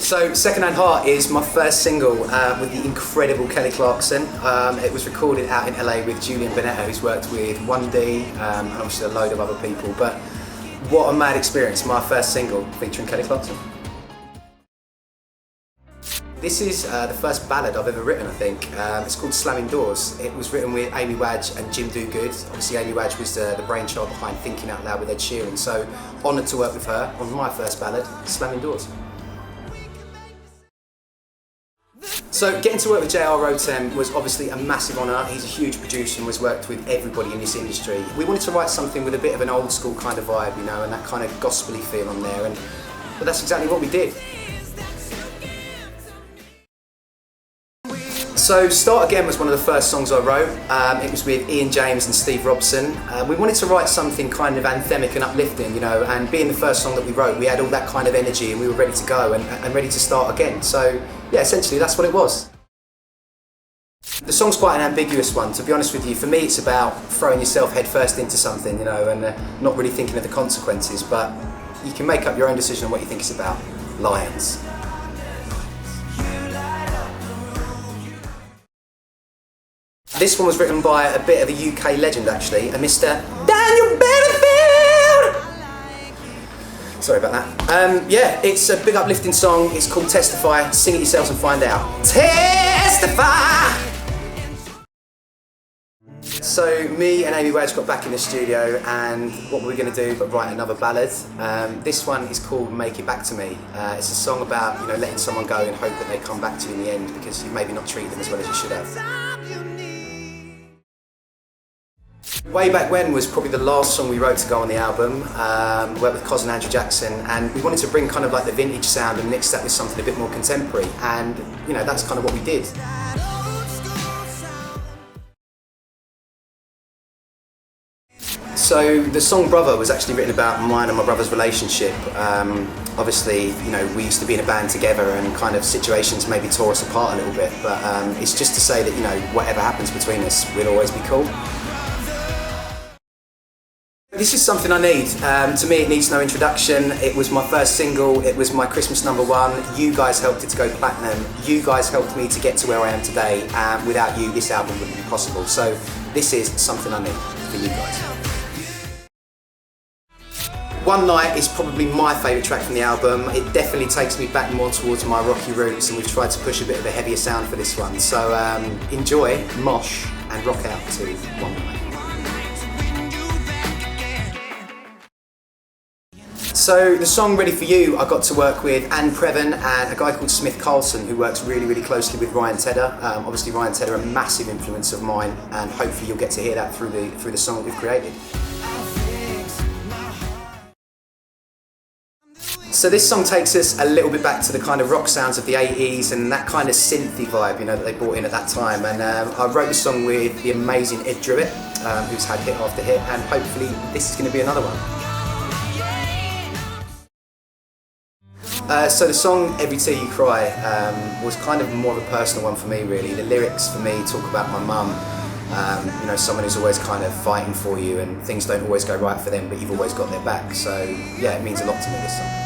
So Secondhand Heart is my first single with the incredible Kelly Clarkson. It was recorded out in LA with Julian Bonetta, who's worked with 1D and obviously a load of other people. But what a mad experience, my first single featuring Kelly Clarkson. This is the first ballad I've ever written, I think. It's called Slamming Doors. It was written with Amy Wadge and Jim Dogood. Obviously Amy Wadge was the brainchild behind Thinking Out Loud with Ed Sheeran, so honoured to work with her on my first ballad, Slamming Doors. So getting to work with J.R. Rotem was obviously a massive honour. He's a huge producer and has worked with everybody in this industry. We wanted to write something with a bit of an old school kind of vibe, you know, and that kind of gospel-y feel on there, but that's exactly what we did. So Start Again was one of the first songs I wrote. It was with Ian James and Steve Robson. We wanted to write something kind of anthemic and uplifting, you know, and being the first song that we wrote, we had all that kind of energy and we were ready to go and ready to start again. So yeah, essentially that's what it was. The song's quite an ambiguous one, to be honest with you. For me, it's about throwing yourself headfirst into something, you know, and not really thinking of the consequences, but you can make up your own decision on what you think it's about. Lions. This one was written by a bit of a UK legend actually, a Mr. Daniel Bedingfield! Sorry about that. Yeah, it's a big uplifting song. It's called Testify. Sing it yourselves and find out. Testify! So me and Amy Wadge got back in the studio and what were we going to do but write another ballad. This one is called Make It Back to Me. It's a song about, you know, letting someone go and hope that they come back to you in the end because you've maybe not treated them as well as you should have. Way Back When was probably the last song we wrote to go on the album. We worked with Cos and Andrew Jackson, and we wanted to bring kind of like the vintage sound and mix that with something a bit more contemporary, and you know, that's kind of what we did. So the song Brother was actually written about mine and my brother's relationship. Obviously, you know, we used to be in a band together and kind of situations maybe tore us apart a little bit, but it's just to say that, you know, whatever happens between us, we'll always be cool. This is something I need. To me, it needs no introduction. It was my first single. It was my Christmas #1. You guys helped it to go platinum. You guys helped me to get to where I am today. Without you, this album wouldn't be possible. So this is something I need for you guys. One Night is probably my favourite track from the album. It definitely takes me back more towards my rocky roots, and we've tried to push a bit of a heavier sound for this one. So enjoy, mosh, and rock out to One Night. So the song Ready For You, I got to work with Anne Previn and a guy called Smith Carlson who works really, really closely with Ryan Tedder. Obviously Ryan Tedder, a massive influence of mine, and hopefully you'll get to hear that through the song that we've created. So this song takes us a little bit back to the kind of rock sounds of the 80s and that kind of synthy vibe, you know, that they brought in at that time. And I wrote the song with the amazing Ed Druitt, who's had hit after hit, and hopefully this is going to be another one. So the song Every Tear You Cry was kind of more of a personal one for me, really. The lyrics for me talk about my mum, you know, someone who's always kind of fighting for you and things don't always go right for them, but you've always got their back. So yeah, it means a lot to me, this song.